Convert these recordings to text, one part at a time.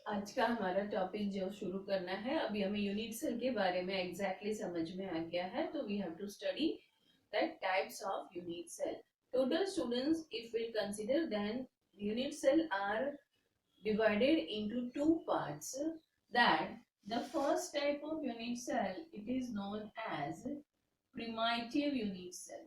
आज का हमारा टॉपिक जो शुरू करना है, अभी हमें यूनिट सेल के बारे में एग्जैक्टली समझ में आ गया है, तो we have to study the types of unit cell. Total students, if we'll consider, then unit cell are divided into two parts. That the first type of unit cell, it is known as primitive unit cell.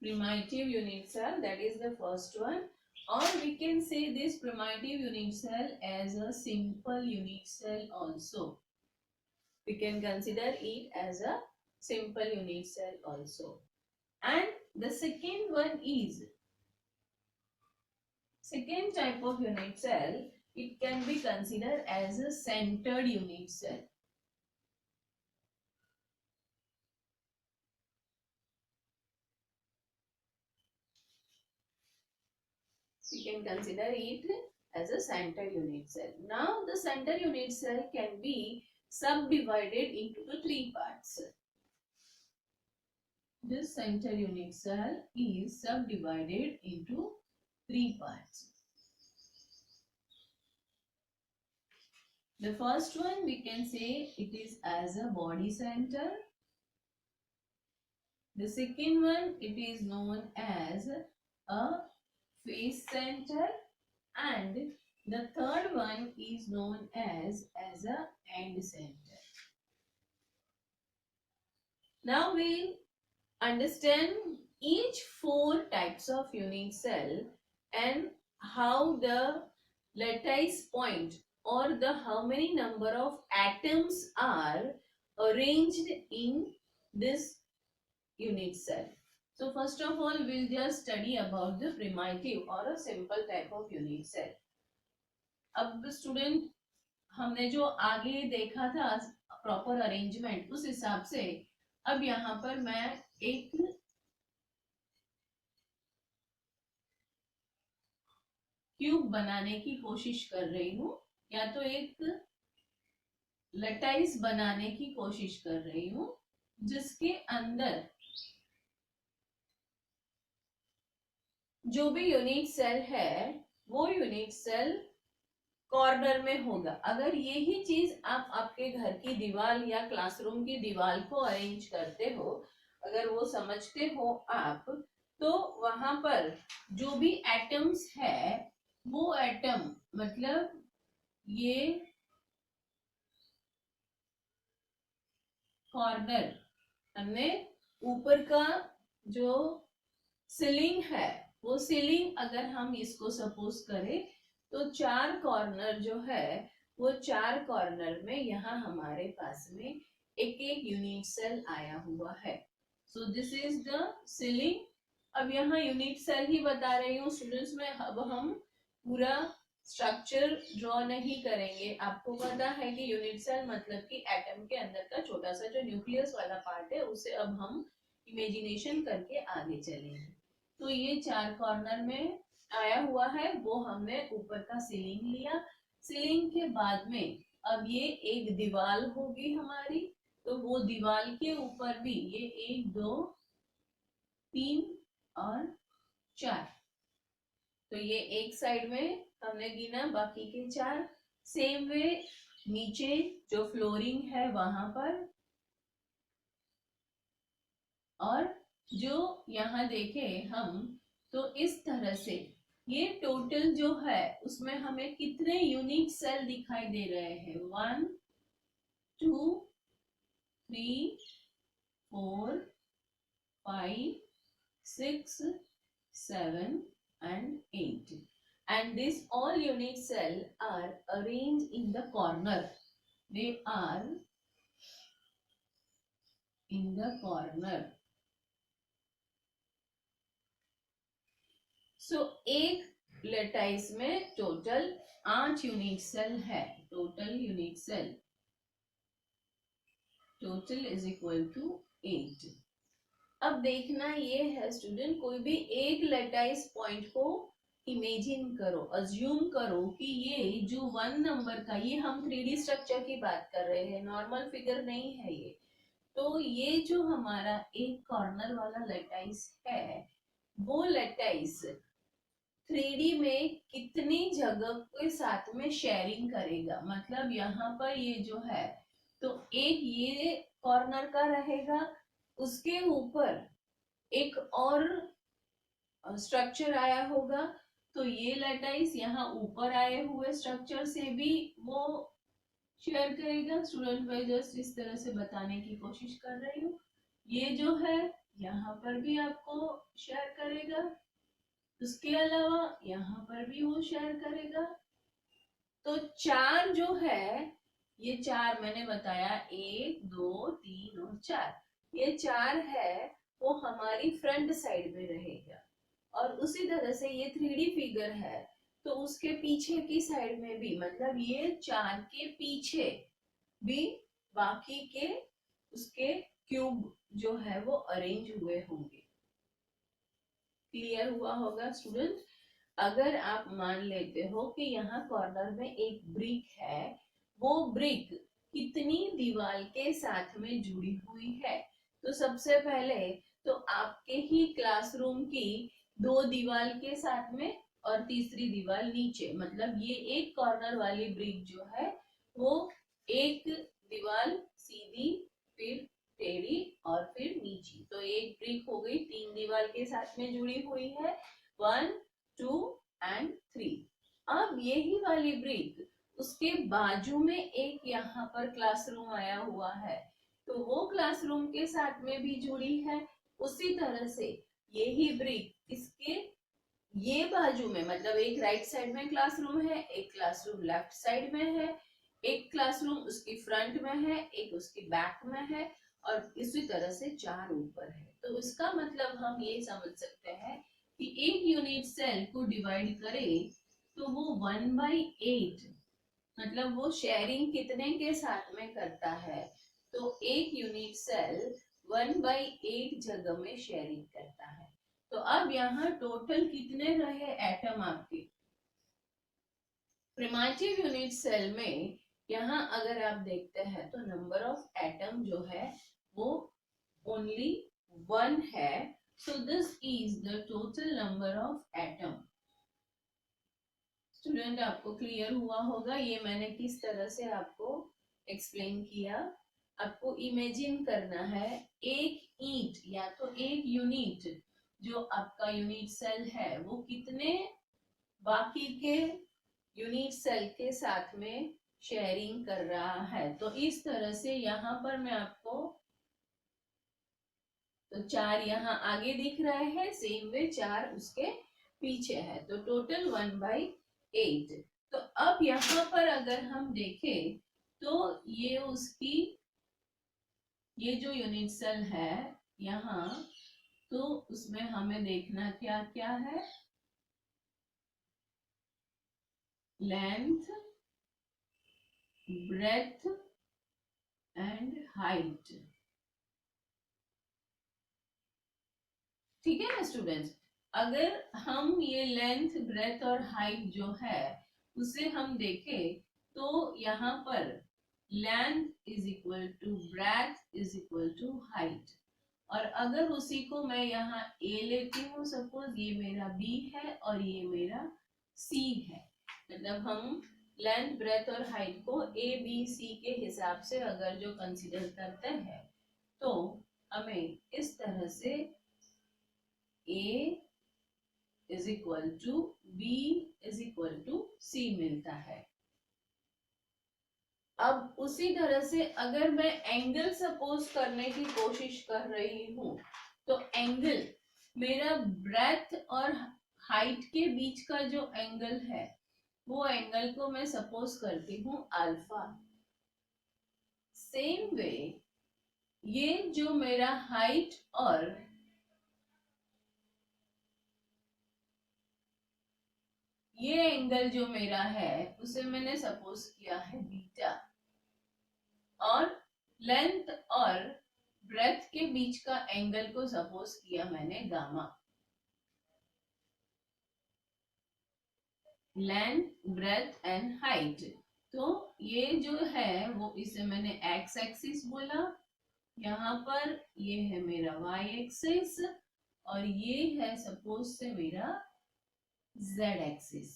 Primitive unit cell, that is the first one, or we can say this primitive unit cell as a simple unit cell also. We can consider it as a simple unit cell also. And the second one is, second type of unit cell, it can be considered as a centered unit cell. We can consider it as a center unit cell. Now the center unit cell can be subdivided into the three parts. This center unit cell is subdivided into three parts. The first one we can say it is as a body center. The second one it is known as a face center, and the third one is known as a end center. Now we'll understand each four types of unit cell and how the lattice point or the how many number of atoms are arranged in this unit cell. So first of all, we'll just study about the primitive or a simple type of unit cell. अब student, हमने जो आगे देखा था proper arrangement, उस हिसाब से अब यहाँ पर मैं एक क्यूब बनाने की कोशिश कर रही हूँ, या तो एक लटाइस बनाने की कोशिश कर रही हूँ, जिसके अंदर जो भी यूनिट सेल है वो यूनिट सेल कॉर्नर में होगा. अगर यही चीज आप आपके घर की दीवार या क्लासरूम की दीवार को अरेंज करते हो, अगर वो समझते हो आप, तो वहां पर जो भी एटम्स है वो एटम, मतलब ये कॉर्नर, हमने ऊपर का जो सीलिंग है वो सीलिंग अगर हम इसको सपोज करें तो चार कॉर्नर जो है वो चार कॉर्नर में यहाँ हमारे पास में एक एक यूनिट सेल आया हुआ है. So this is the ceiling. अब यहाँ यूनिट सेल ही बता रही हूँ स्टूडेंट्स में, अब हम पूरा स्ट्रक्चर ड्रॉ नहीं करेंगे. आपको पता है कि यूनिट सेल मतलब कि एटम के अंदर का छोटा सा जो न्यूक्लियस वाला पार्ट है, उसे अब हम इमेजिनेशन करके आगे चलेंगे. तो ये चार कॉर्नर में आया हुआ है, वो हमने ऊपर का सीलिंग लिया. सीलिंग के बाद में अब ये एक दीवार होगी हमारी, तो वो दीवार के ऊपर भी ये 1 2 3 और 4, तो ये एक साइड में हमने गिना, बाकी के 4. सेम वे नीचे जो फ्लोरिंग है वहां पर, और जो यहाँ देखे हम, तो इस तरह से ये टोटल जो है उसमें हमें कितने यूनिट सेल दिखाई दे रहे हैं. 1 2 3 4 5 6 7 and 8, and these all unit cell are arranged in the corner. They are in the corner. So एक लेटाइस में टोटल 8 यूनिट सेल है. Total unit cell total is equal to 8. अब देखना ये है स्टूडेंट, कोई भी एक लेटाइस पॉइंट को इमेजिन करो, अज्यूम करो कि ये जो 1 नंबर का, ये हम 3D स्ट्रक्चर की बात कर रहे हैं, नॉर्मल फिगर नहीं है ये. तो ये जो हमारा एक कॉर्नर वाला लैटाइस है, वो लैटाइस 3D में कितनी जगह के साथ में शेयरिंग करेगा, मतलब यहाँ पर ये जो है, तो एक ये कॉर्नर का रहेगा, उसके ऊपर एक और स्ट्रक्चर आया होगा, तो ये लैटाइस यहाँ ऊपर आए हुए स्ट्रक्चर से भी वो शेयर करेगा। स्टूडेंट मैं जस्ट इस तरह से बताने की कोशिश कर रही हूँ। ये जो है यहाँ पर भी आपको शेयर करेगा, उसके अलावा यहाँ पर भी वो शेयर करेगा। तो चार जो है, ये चार मैंने बताया, 1 2 3 और 4, ये चार है वो हमारी फ्रंट साइड में रहेगा। और उसी तरह से ये 3D फिगर है, तो उसके पीछे की साइड में भी, मतलब ये चार के पीछे भी बाकी के उसके क्यूब जो है वो अरेंज हुए होंगे। क्लियर हुआ होगा स्टूडेंट? अगर आप मान लेते हो कि यहाँ कॉर्नर में एक ब्रिक है, वो ब्रिक कितनी दीवार के साथ में जुड़ी हुई है, तो सबसे पहले तो आपके ही क्लासरूम की 2 दीवार के साथ में और तीसरी दीवार नीचे, मतलब ये एक कॉर्नर वाली ब्रिक जो है वो एक दीवार सीधी, फिर टेढ़ी और फिर नीची, तो एक ब्रिक हो गई 3 दीवार के साथ में जुड़ी हुई है, 1 2 एंड 3। अब यही वाली ब्रिक उसके बाजू में एक यहाँ पर क्लासरूम आया हुआ है, तो वो क्लासरूम के साथ में भी जुड़ी है। उसी तरह से यही ब्रिक इसके ये बाजू में, मतलब एक राइट साइड में क्लासरूम है, एक क्लासरूम लेफ्ट साइड में है, एक क्लासरूम उसकी फ्रंट में है, एक उसकी बैक में है, और इसी तरह से 4 ऊपर है। तो इसका मतलब हम ये समझ सकते हैं कि एक यूनिट सेल को डिवाइड करें तो वो 1/8, मतलब वो शेयरिंग कितने के साथ में करता है, तो एक यूनिट सेल 1/8 जगह में शेयरिंग करता है। तो अब यहाँ टोटल कितने रहे एटम आपके प्रिमिटिव यूनिट सेल में? यहाँ अगर आप देखते हैं तो नंबर ऑफ एटम जो है वो ओनली 1 है, so this is the total number of atom। Student आपको क्लियर हुआ होगा ये मैंने किस तरह से आपको एक्सप्लेन किया। आपको इमेजिन करना है एक ईंट या तो एक यूनिट, जो आपका यूनिट सेल है वो कितने बाकी के यूनिट सेल के साथ में शेयरिंग कर रहा है। तो इस तरह से यहाँ पर मैं आपको, तो 4 यहाँ आगे दिख रहे हैं, सेम वे 4 उसके पीछे है, तो टोटल 1/8। तो अब यहाँ पर अगर हम देखें तो ये उसकी, ये जो यूनिट सेल है यहाँ, तो उसमें हमें देखना क्या क्या है, लेंथ, ब्रेथ एंड हाइट। ठीक है ना स्टूडेंट्स? अगर हम ये लेंथ, ब्रेथ और हाइट जो है उसे हम देखें तो यहाँ पर length is equal to breadth is equal to height, और अगर उसी को मैं यहाँ ए लेती हूँ, सपोज ये मेरा बी है और ये मेरा सी है, मतलब हम लेंथ, ब्रेथ और हाइट को ए बी सी के हिसाब से अगर जो कंसीडर करते हैं, तो हमें इस तरह से A is equal to B is equal to C मिलता है। अब उसी तरह से अगर मैं एंगल सपोज करने की कोशिश कर रही हूं, तो एंगल मेरा ब्रेथ और हाइट के बीच का जो एंगल है, वो एंगल को मैं सपोज करती हूँ अल्फा। सेम वे ये जो मेरा हाइट और ये एंगल जो मेरा है उसे मैंने सपोज किया है बीटा, और लेंथ और ब्रेथ के बीच का एंगल को सपोज किया मैंने gamma. Length, breadth and height, तो ये जो है वो इसे मैंने एक्स एक्सिस बोला, यहाँ पर ये है मेरा y एक्सिस और ये है सपोज से मेरा z एक्सिस,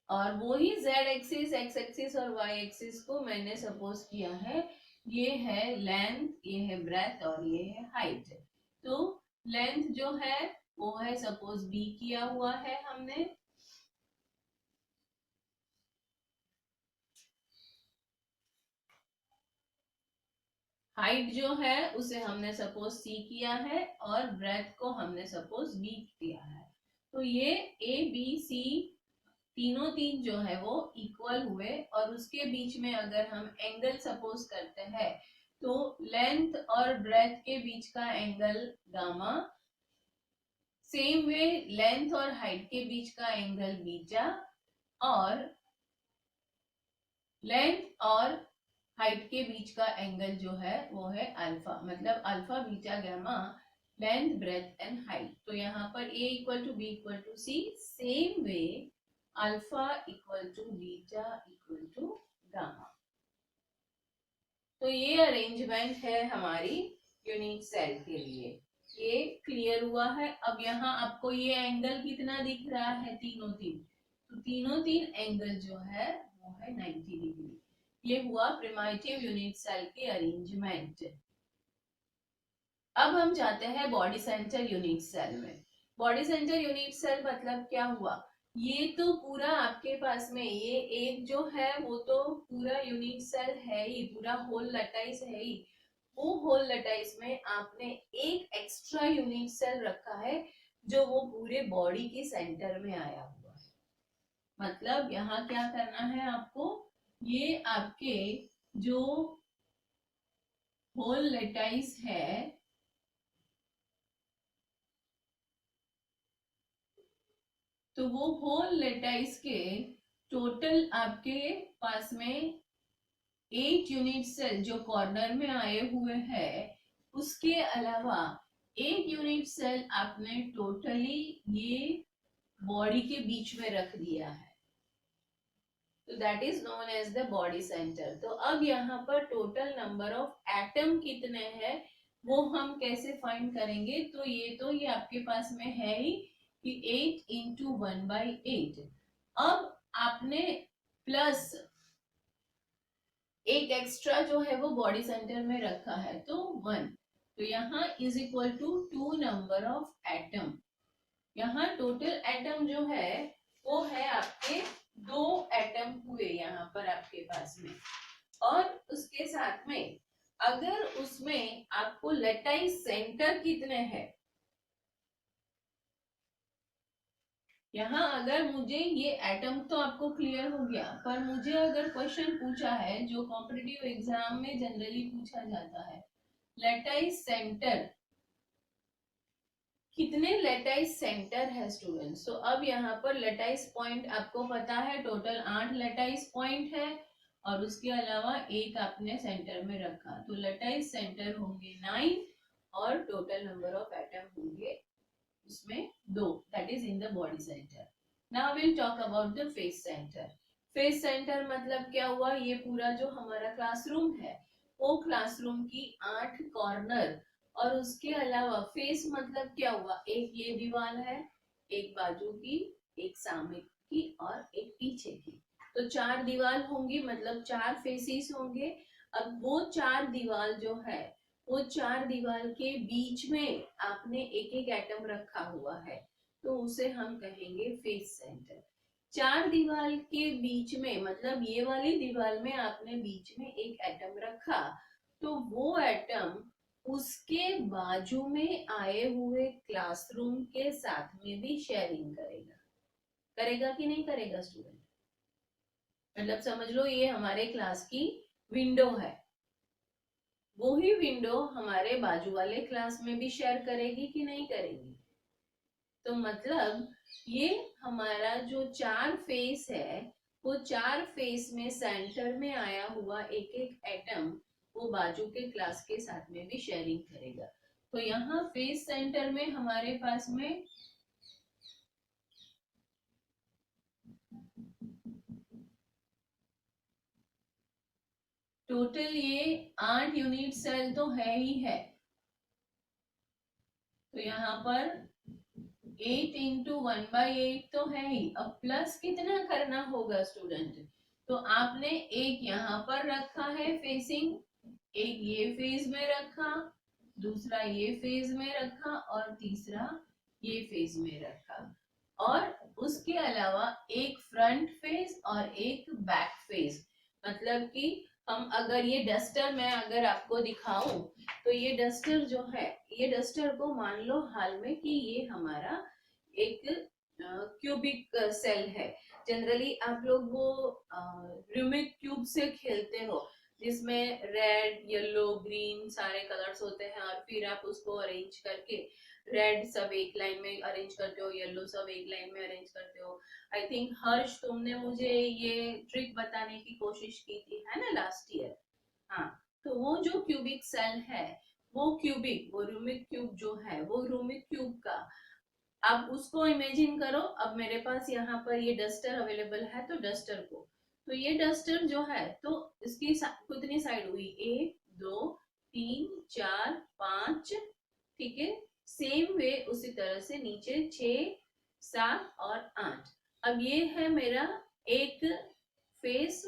और वो ही z एक्सिस, x एक्सिस और y एक्सिस को मैंने सपोज किया है, ये है लेंथ, ये है ब्रेथ और ये है हाइट। तो लेंथ जो है वो है सपोज b किया हुआ है हमने, हाइट जो है उसे हमने सपोज c किया है और ब्रेथ को हमने सपोज b किया है। तो ये a b c तीनों तीन जो है वो इक्वल हुए, और उसके बीच में अगर हम एंगल सपोज करते हैं तो लेंथ और ब्रेथ के बीच का angle gamma, same way length और हाइट के बीच का एंगल बीटा, और लेंथ और हाइट के बीच का एंगल जो है वो है अल्फा, मतलब alpha beta gamma, length breadth and height. तो यहाँ पर a equal to b equal to c, same way alpha equal to beta equal to gamma. तो ये अरेंजमेंट है हमारी यूनिट सेल के लिए। ये क्लियर हुआ है। अब यहाँ आपको ये एंगल कितना दिख रहा है, तीनों तीन, तो तीनों तीन एंगल जो है वो है 90 डिग्री। ये हुआ प्रिमिटिव यूनिट सेल की अरेंजमेंट। अब हम जाते हैं बॉडी सेंटर यूनिट सेल में। बॉडी सेंटर यूनिट सेल मतलब क्या हुआ, ये तो पूरा आपके पास में ये एक जो है वो तो पूरा यूनिट सेल है ही, पूरा होल लटाइस है ही। वो होल लटाइस में आपने एक एक्स्ट्रा यूनिट सेल रखा है जो वो पूरे बॉडी के सेंटर में आया हुआ है। मतलब यहाँ क्या करना है आपको, ये आपके जो होल लटाइस है तो वो होल लेटाइस के टोटल आपके पास में 8 यूनिट सेल जो कॉर्नर में आए हुए हैं, उसके अलावा एक यूनिट सेल आपने टोटली ये बॉडी के बीच में रख दिया है, तो that is known as the body centre. तो अब यहाँ पर टोटल नंबर ऑफ एटम कितने हैं वो हम कैसे फाइंड करेंगे, तो ये आपके पास में है ही कि 8 इंटू 1/8। अब आपने प्लस एक एक्स्ट्रा जो है वो बॉडी सेंटर में रखा है तो 1, तो यहाँ is equal to 2 number of atom. यहाँ टोटल एटम जो है वो है आपके 2 एटम हुए यहाँ पर आपके पास में, और उसके साथ में अगर उसमें आपको लेटाइस सेंटर कितने हैं, यहाँ अगर मुझे ये एटम तो आपको क्लियर हो गया, पर मुझे अगर क्वेश्चन पूछा है जो कॉम्पिटिटिव एग्जाम में जनरली पूछा जाता है, लेटाइस सेंटर कितने लेटाइस सेंटर है स्टूडेंट्स, तो अब यहाँ पर लेटाइस पॉइंट आपको पता है टोटल 8 लेटाइस पॉइंट है, और उसके अलावा एक आपने सेंटर में रखा, तो लेटाइस सेंटर होंगे 9 और टोटल नंबर ऑफ एटम होंगे उसमें 2, that is in the body centre. Now will talk about the face centre. Face centre मतलब क्या हुआ, ये पूरा जो हमारा क्लासरूम है वो क्लासरूम की 8 कॉर्नर, और उसके अलावा फेस मतलब क्या हुआ, एक ये दीवार है, एक बाजू की, एक सामने की और एक पीछे की, तो 4 दीवार होंगी, मतलब 4 फेसेस होंगे। अब वो 4 दीवार जो है वो 4 दीवार के बीच में आपने एक एक एटम रखा हुआ है, तो उसे हम कहेंगे फेस सेंटर। 4 दीवार के बीच में मतलब ये वाली दीवार में आपने बीच में एक एटम रखा, तो वो एटम उसके बाजू में आए हुए क्लासरूम के साथ में भी शेयरिंग करेगा। करेगा कि नहीं करेगा स्टूडेंट, मतलब समझ लो ये हमारे क्लास की विंडो है, वो ही विंडो हमारे बाजू वाले क्लास में भी शेयर करेगी कि नहीं करेगी। तो मतलब ये हमारा जो 4 फेस है वो 4 फेस में सेंटर में आया हुआ एक एक एटम वो बाजू के क्लास के साथ में भी शेयरिंग करेगा। तो यहाँ फेस सेंटर में हमारे पास में टोटल ये 8 यूनिट सेल तो है ही है, तो यहाँ पर 8 इंटू 1/8 तो है ही। अब प्लस कितना करना होगा स्टूडेंट? तो आपने एक यहाँ पर रखा है फेसिंग, एक ये फेज में रखा, दूसरा ये फेज में रखा और तीसरा ये फेज में रखा, और उसके अलावा एक फ्रंट फेज और एक बैक फेज। मतलब कि हम अगर ये डस्टर मैं अगर आपको दिखाऊं तो ये डस्टर जो है, ये डस्टर को मान लो हाल में कि ये हमारा एक क्यूबिक सेल है। जनरली आप लोग वो रूबिक क्यूब से खेलते हो जिसमें रेड येलो ग्रीन सारे कलर्स होते हैं, और फिर आप उसको अरेंज करके रेड सब एक लाइन में अरेंज करते हो, येलो सब एक लाइन में अरेंज करते हो। आई थिंक हर्ष तुमने मुझे ये ट्रिक बताने की कोशिश की थी, है ना, लास्ट ईयर। हाँ, तो वो जो क्यूबिक सेल है, वो क्यूबिक, वो रूबिक क्यूब जो है, वो रूबिक क्यूब का अब उसको इमेजिन करो। अब मेरे पास यहाँ पर ये डस्टर अवेलेबल है, तो डस्टर को, तो ये डस्टर जो है तो इसकी कितनी साइड हुई? 1 2 3 4 5, ठीक है। सेम वे उसी तरह से नीचे 6 7 और 8। अब ये है मेरा एक फेस,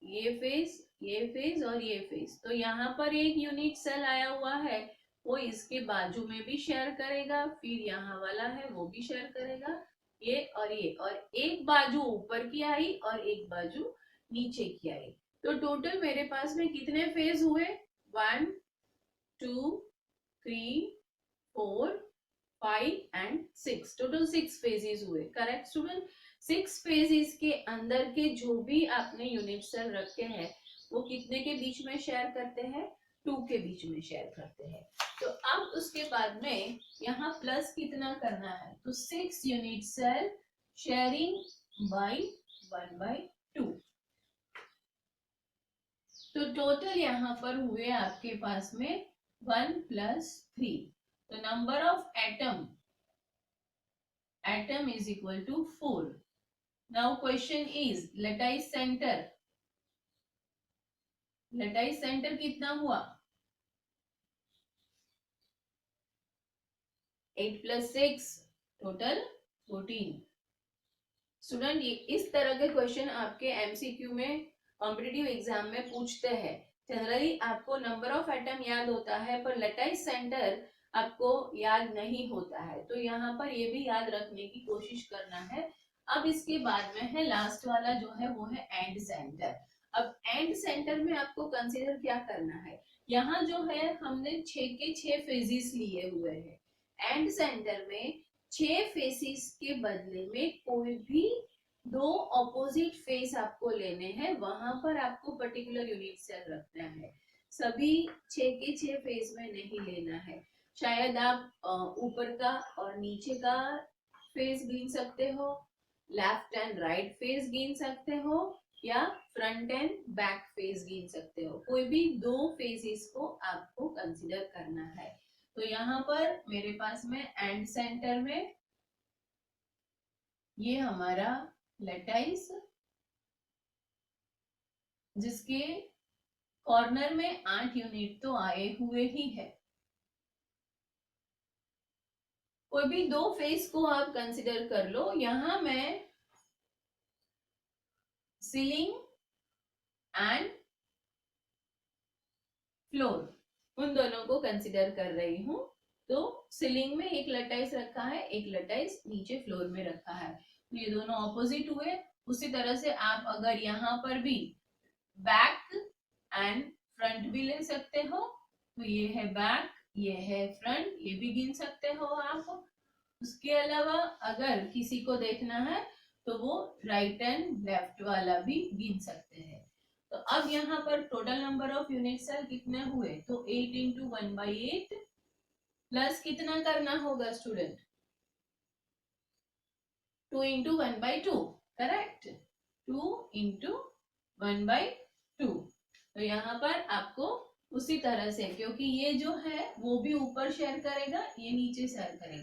ये फेस, ये फेस और ये फेस। तो यहाँ पर एक यूनिट सेल आया हुआ है, वो इसके बाजू में भी शेयर करेगा, फिर यहाँ वाला है वो भी शेयर करेगा, ये, और एक बाजू ऊपर की आई और एक बाजू नीचे की आई। तो टोटल मेरे पास में कितने फेज हुए? 1 2 3 4 5 एंड 6, टोटल 6 फेजेस हुए। Correct student? 6 फेजेस के अंदर के जो भी आपने यूनिट सेल रखे हैं वो कितने के बीच में शेयर करते हैं? 2 के बीच में शेयर करते हैं। तो अब उसके बाद में यहाँ प्लस कितना करना है? तो 6 यूनिट सेल शेयरिंग बाय 1/2। तो टोटल यहाँ पर हुए आपके पास में 1 + 3। तो number of atom is equal to 4. Now question is lattice center कितना हुआ? 8 + 6 टोटल 14। स्टूडेंट ये इस तरह के क्वेश्चन आपके एमसीक्यू में कॉम्पिटिटिव एग्जाम में पूछते हैं। जनरली आपको नंबर ऑफ एटम याद होता है पर लैटिस सेंटर आपको याद नहीं होता है, तो यहाँ पर ये भी याद रखने की कोशिश करना है। अब इसके बाद में है लास्ट वाला जो है वो है एंड सेंटर। अब एंड सेंटर में आपको कंसीडर क्या करना है? यहाँ जो है हमने 6 के 6 फेजेस लिए हुए हैं। एंड सेंटर में 6 फेसेस के बदले में कोई भी 2 ऑपोजिट फेस आपको लेने हैं, वहां पर आपको पर्टिकुलर यूनिट सेल रखना है। सभी 6 के 6 फेस में नहीं लेना है। शायद आप ऊपर का और नीचे का फेस गिन सकते हो, लेफ्ट एंड राइट फेस गिन सकते हो, या फ्रंट एंड बैक फेस गिन सकते हो। कोई भी 2 फेसेस को आपको कंसीडर करना है। तो यहाँ पर मेरे पास में एंड सेंटर में ये हमारा लैटिस, जिसके कॉर्नर में 8 यूनिट तो आए हुए ही है। कोई भी 2 फेस को आप कंसिडर कर लो। यहां मैं सीलिंग एंड फ्लोर उन दोनों को कंसिडर कर रही हूं। तो सीलिंग में एक लैटिस रखा है, एक लैटिस नीचे फ्लोर में रखा है, तो ये दोनों ऑपोजिट हुए। उसी तरह से आप अगर यहाँ पर भी बैक एंड फ्रंट भी ले सकते हो, तो ये है बैक, ये है फ्रंट, ये भी गिन सकते हो आप। उसके अलावा अगर किसी को देखना है तो वो राइट एंड लेफ्ट वाला भी गिन सकते हैं। तो अब यहाँ पर total number of unit cell कितने हुए? तो 8 × 1/8 प्लस कितना करना होगा स्टूडेंट? 2 × 1/2, करेक्ट? 2 × 1/2। तो यहाँ पर आपको उसी तरह से, क्योंकि ये जो है वो भी ऊपर शेयर करेगा, ये नीचे शेयर करेगा।